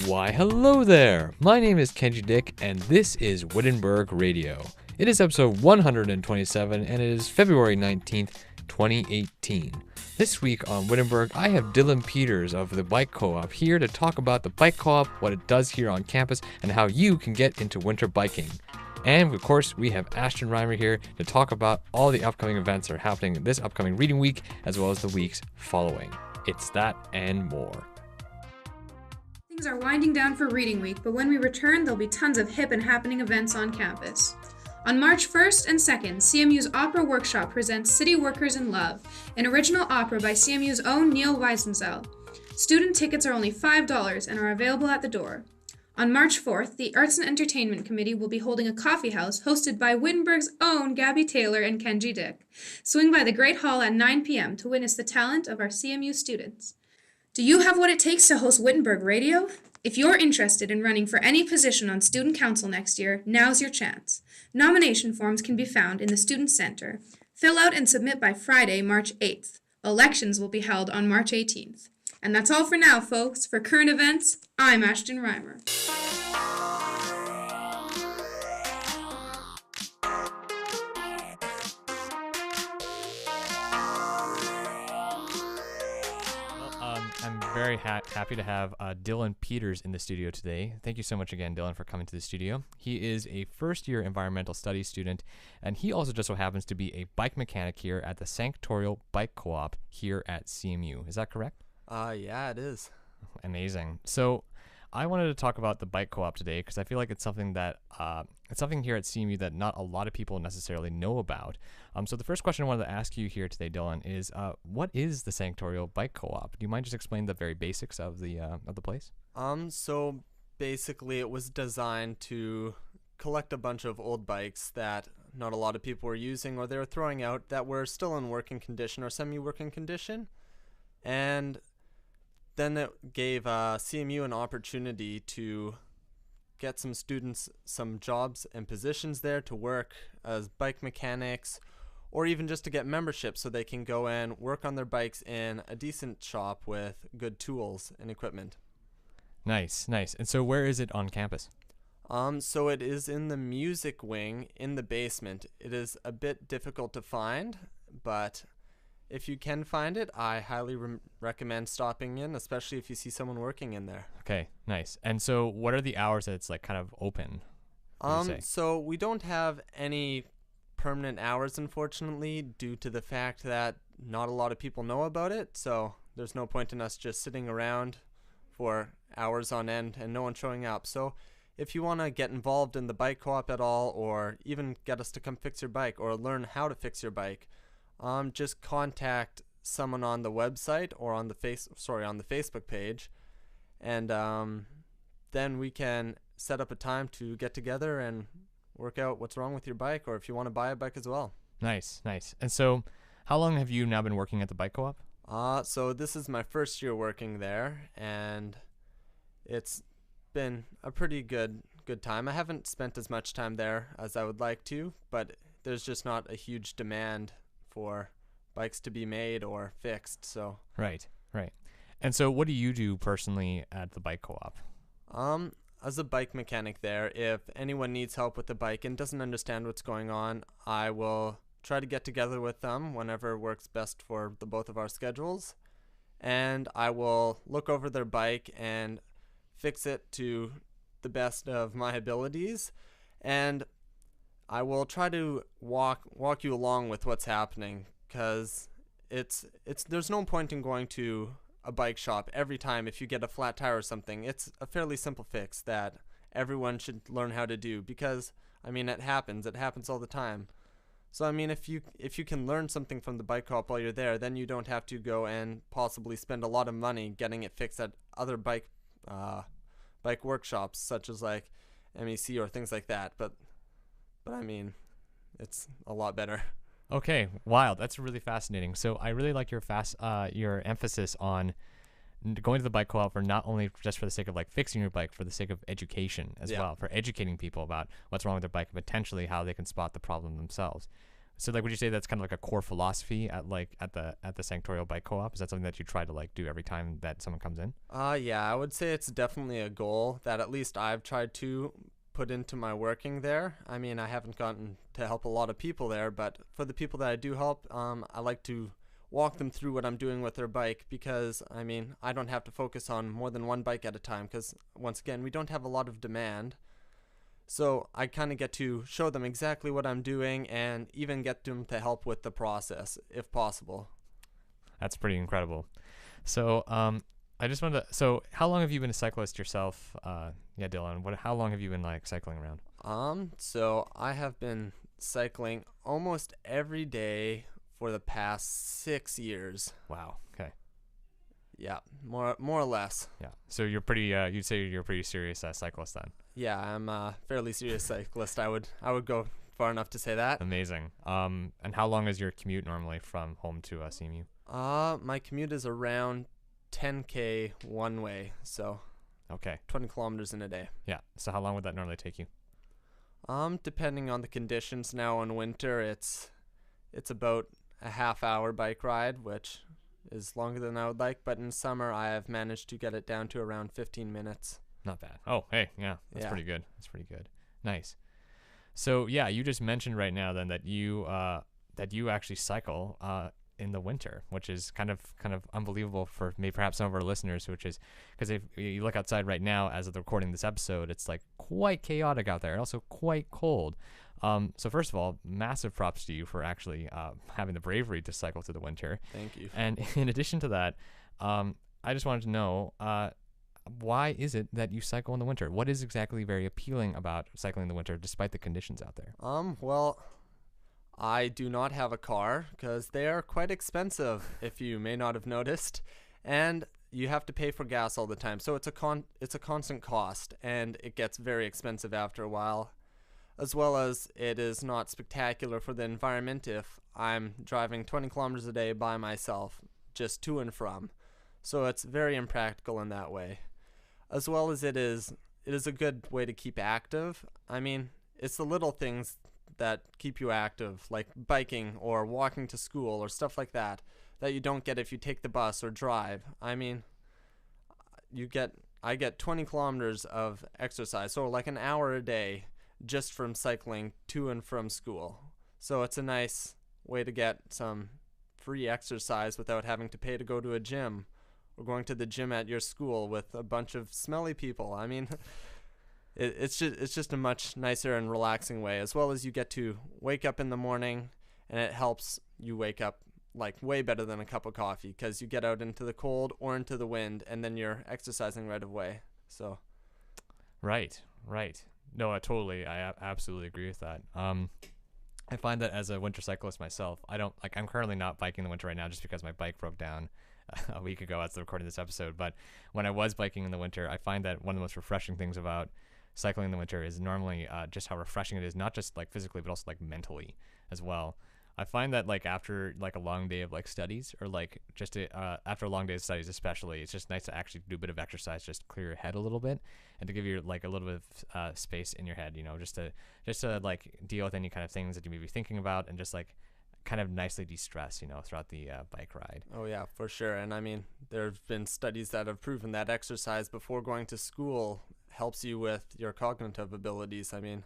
Why, hello there! My name is Kenji Dick, and this is Wittenberg Radio. It is episode 127, and it is February 19th, 2018. This week on Wittenberg, I have Dylan Peters of the Bike Co-Op here to talk about the Bike Co-Op, what it does here on campus, and how you can get into winter biking. And of course, we have Ashton Reimer here to talk about all the upcoming events that are happening this upcoming reading week, as well as the weeks following. It's that and more. Things are winding down for Reading Week, but when we return, there'll be tons of hip and happening events on campus. On March 1st and 2nd, CMU's Opera Workshop presents City Workers in Love, an original opera by CMU's own Neil Weisenzel. Student tickets are only $5 and are available at the door. On March 4th, the Arts and Entertainment Committee will be holding a coffee house hosted by Wittenberg's own Gabby Taylor and Kenji Dick. Swing by the Great Hall at 9 p.m. to witness the talent of our CMU students. Do you have what it takes to host Wittenberg Radio? If you're interested in running for any position on Student Council next year, now's your chance. Nomination forms can be found in the Student Center. Fill out and submit by Friday, March 8th. Elections will be held on March 18th. And that's all for now, folks. For current events, I'm Ashton Reimer. I'm very happy to have Dylan Peters in the studio today. Thank you so much again, Dylan, for coming to the studio. He is a first-year environmental studies student, and he also just so happens to be a bike mechanic here at the Sanctoral Bike Co-Op here at CMU. Is that correct? Yeah, it is. Amazing. So I wanted to talk about the Bike Co-op today because I feel like it's something that it's something here at CMU that not a lot of people necessarily know about. So the first question I wanted to ask you here today, Dylan, is what is the Sanctoral Bike Co-op? Do you mind just explaining the very basics of the place? So basically it was designed to collect a bunch of old bikes that not a lot of people were using or they were throwing out that were still in working condition or semi-working condition. And then it gave CMU an opportunity to get some students some jobs and positions there to work as bike mechanics or even just to get membership so they can go and work on their bikes in a decent shop with good tools and equipment. Nice. And so where is it on campus? So it is in the music wing in the basement. It is a bit difficult to find, but if you can find it, I highly recommend stopping in, especially if you see someone working in there. Okay, nice. And so what are the hours that it's like kind of open? So we don't have any permanent hours, unfortunately, due to the fact that not a lot of people know about it. So there's no point in us just sitting around for hours on end and no one showing up. So if you want to get involved in the bike co-op at all, or even get us to come fix your bike or learn how to fix your bike, just contact someone on the website or on the Facebook page, and then we can set up a time to get together and work out what's wrong with your bike, or if you want to buy a bike as well. Nice. And so how long have you now been working at the Bike Co-op? So this is my first year working there, and it's been a pretty good time. I haven't spent as much time there as I would like to, but there's just not a huge demand for bikes to be made or fixed. So Right. And so what do you do personally at the Bike Co-op? As a bike mechanic there, if anyone needs help with the bike and doesn't understand what's going on, I will try to get together with them whenever works best for the both of our schedules, and I will look over their bike and fix it to the best of my abilities, and I will try to walk you along with what's happening, because there's no point in going to a bike shop every time if you get a flat tire or something. It's a fairly simple fix that everyone should learn how to do, because it happens all the time. So if you can learn something from the bike co-op while you're there, then you don't have to go and possibly spend a lot of money getting it fixed at other bike workshops such as like MEC or things like that. But it's a lot better. Okay, wild. That's really fascinating. So I really like your emphasis on going to the bike co-op for not only just for the sake of like fixing your bike, for the sake of education as well, for educating people about what's wrong with their bike and potentially how they can spot the problem themselves. So like, would you say that's kind of like a core philosophy at the Sanctoral Bike Co-op? Is that something that you try to like do every time that someone comes in? Yeah, I would say it's definitely a goal that at least I've tried to put into my working there. I mean, I haven't gotten to help a lot of people there, but for the people that I do help, I like to walk them through what I'm doing with their bike because, I mean, I don't have to focus on more than one bike at a time because, once again, we don't have a lot of demand. So I kind of get to show them exactly what I'm doing and even get them to help with the process if possible. That's pretty incredible. So, I just wanted to. So, how long have you been a cyclist yourself? Yeah, Dylan. How long have you been like cycling around? So I have been cycling almost every day for the past 6 years. Wow. Okay. Yeah, more or less. Yeah. So you're pretty. You'd say you're a pretty serious cyclist then. Yeah, I'm a fairly serious cyclist. I would go far enough to say that. Amazing. And how long is your commute normally from home to CMU? My commute is around 10K one way, so Okay. 20 kilometers in a day. Yeah. So how long would that normally take you? Depending on the conditions. Now in winter, it's about a half-hour bike ride, which is longer than I would like. But in summer, I have managed to get it down to around 15 minutes. Not bad. Oh, hey, yeah, that's Yeah. pretty good. That's pretty good. Nice. So yeah, you just mentioned right now then that you actually cycle in the winter, which is kind of unbelievable for maybe perhaps some of our listeners, which is because if you look outside right now as of the recording this episode, it's like quite chaotic out there and also quite cold. So first of all, massive props to you for actually having the bravery to cycle through the winter. Thank you. And in addition to that, I just wanted to know why is it that you cycle in the winter? What is exactly very appealing about cycling in the winter despite the conditions out there? Well, I do not have a car because they are quite expensive, if you may not have noticed, and you have to pay for gas all the time. So it's a constant cost, and it gets very expensive after a while, as well as it is not spectacular for the environment if I'm driving 20 kilometers a day by myself, just to and from. So it's very impractical in that way. As well as it is a good way to keep active. I mean, it's the little things that keep you active, like biking or walking to school or stuff like that you don't get if you take the bus or drive. I mean, I get 20 kilometers of exercise, so like an hour a day just from cycling to and from school. So it's a nice way to get some free exercise without having to pay to go to a gym or going to the gym at your school with a bunch of smelly people. I mean, it's just a much nicer and relaxing way, as well as you get to wake up in the morning, and it helps you wake up like way better than a cup of coffee because you get out into the cold or into the wind, and then you're exercising right away. So, Right. No, I absolutely agree with that. I find that as a winter cyclist myself, I'm currently not biking in the winter right now just because my bike broke down a week ago as the recording this episode. But when I was biking in the winter, I find that one of the most refreshing things about cycling in the winter is normally just how refreshing it is, not just like physically, but also like mentally as well. I find that like after like a long day of like studies or like just after a long day of studies especially, it's just nice to actually do a bit of exercise, just to clear your head a little bit and to give you like a little bit of space in your head, just to like deal with any kind of things that you may be thinking about and just like kind of nicely de-stress, throughout the bike ride. oh yeah, for sure. And I mean, there have been studies that have proven that exercise before going to school helps you with your cognitive abilities. I mean,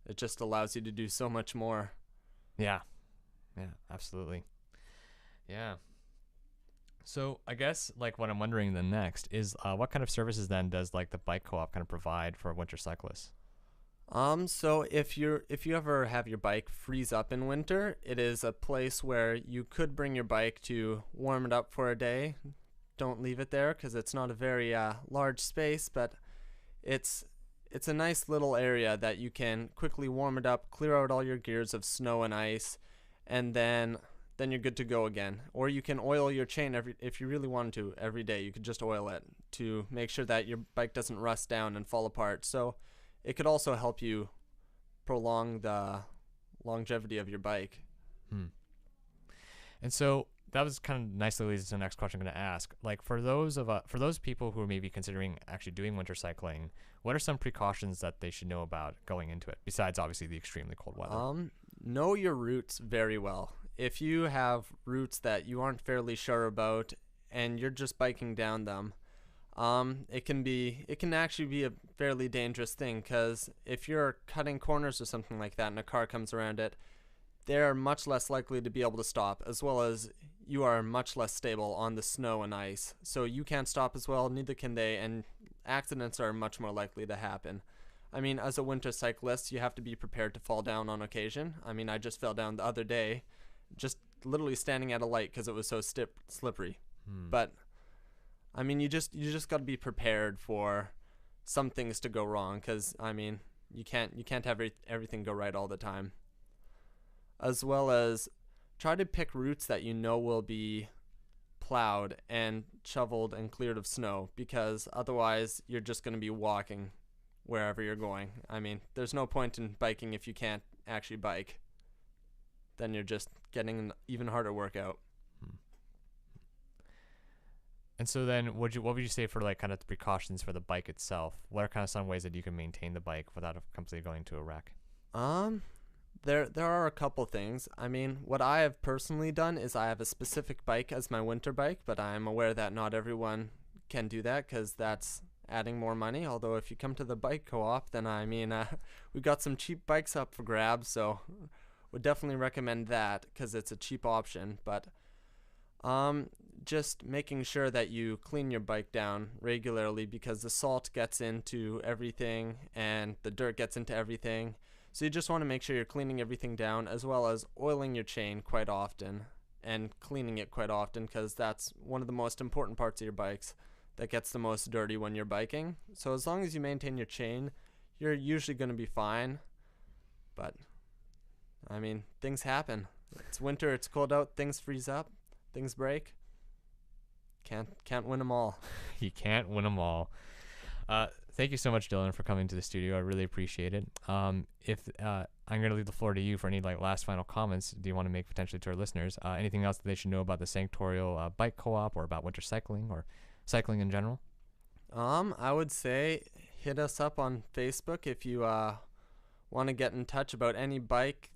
it just allows you to do so much more. Yeah, absolutely. Yeah. So I guess like what I'm wondering then next is what kind of services then does like the bike co-op kind of provide for winter cyclists? So if you ever have your bike freeze up in winter, it is a place where you could bring your bike to warm it up for a day. Don't leave it there because it's not a very large space, but it's a nice little area that you can quickly warm it up, clear out all your gears of snow and ice, and then you're good to go again. Or you can oil your chain if you really wanted to every day. You could just oil it to make sure that your bike doesn't rust down and fall apart. So it could also help you prolong the longevity of your bike. And so that was kind of nicely leads to the next question I'm going to ask. Like for those people who are maybe considering actually doing winter cycling, what are some precautions that they should know about going into it besides obviously the extremely cold weather? know your routes very well. If you have routes that you aren't fairly sure about and you're just biking down them, it can actually be a fairly dangerous thing, because if you're cutting corners or something like that and a car comes around it, they're much less likely to be able to stop, as well as you are much less stable on the snow and ice. So you can't stop as well, neither can they, and accidents are much more likely to happen. I mean, as a winter cyclist, you have to be prepared to fall down on occasion. I mean, I just fell down the other day, just literally standing at a light because it was so slippery. But I mean, you just got to be prepared for some things to go wrong, because I mean, you can't have everything go right all the time. As well as try to pick routes that you know will be plowed and shoveled and cleared of snow, because otherwise you're just going to be walking wherever you're going. I mean, there's no point in biking if you can't actually bike. Then you're just getting an even harder workout. And so then what would you say for like kind of the precautions for the bike itself? What are kind of some ways that you can maintain the bike without completely going to a wreck? There are a couple things. I mean, what I have personally done is I have a specific bike as my winter bike, but I'm aware that not everyone can do that, because that's adding more money. Although if you come to the bike co-op, then I mean, we've got some cheap bikes up for grabs, so would definitely recommend that because it's a cheap option. But just making sure that you clean your bike down regularly, because the salt gets into everything and the dirt gets into everything. So you just want to make sure you're cleaning everything down, as well as oiling your chain quite often and cleaning it quite often, because that's one of the most important parts of your bikes that gets the most dirty when you're biking. So as long as you maintain your chain, you're usually going to be fine. But I mean, things happen. It's winter, it's cold out, things freeze up, things break. Can't win them all. You can't win them all. Thank you so much, Dylan, for coming to the studio. I really appreciate it. I'm going to leave the floor to you for any like last final comments do you want to make potentially to our listeners. Anything else that they should know about the Sanctoral Bike Co-op, or about winter cycling, or cycling in general? I would say hit us up on Facebook if you want to get in touch about any bike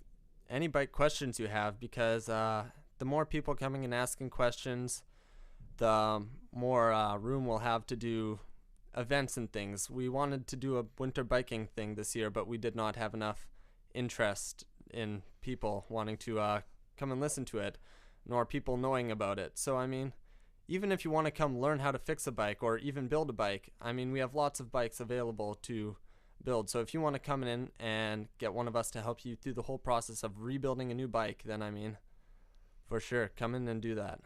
questions you have, because the more people coming and asking questions, the more room we'll have to do events and things. We wanted to do a winter biking thing this year, but we did not have enough interest in people wanting to come and listen to it, nor people knowing about it. So I mean, even if you want to come learn how to fix a bike or even build a bike, I mean, we have lots of bikes available to build. So if you want to come in and get one of us to help you through the whole process of rebuilding a new bike, then I mean, for sure, come in and do that.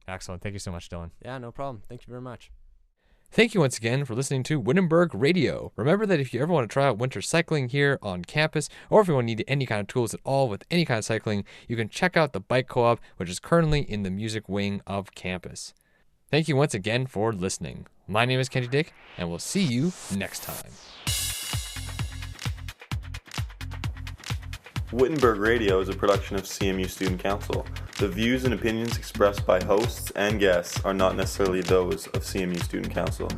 Excellent. Thank you so much, Dylan. Yeah, no problem. Thank you very much. Thank you once again for listening to Wittenberg Radio. Remember that if you ever want to try out winter cycling here on campus, or if you want to need any kind of tools at all with any kind of cycling, you can check out the Bike Co-op, which is currently in the music wing of campus. Thank you once again for listening. My name is Kenji Dick, and we'll see you next time. Wittenberg Radio is a production of CMU Student Council. The views and opinions expressed by hosts and guests are not necessarily those of CMU Student Council.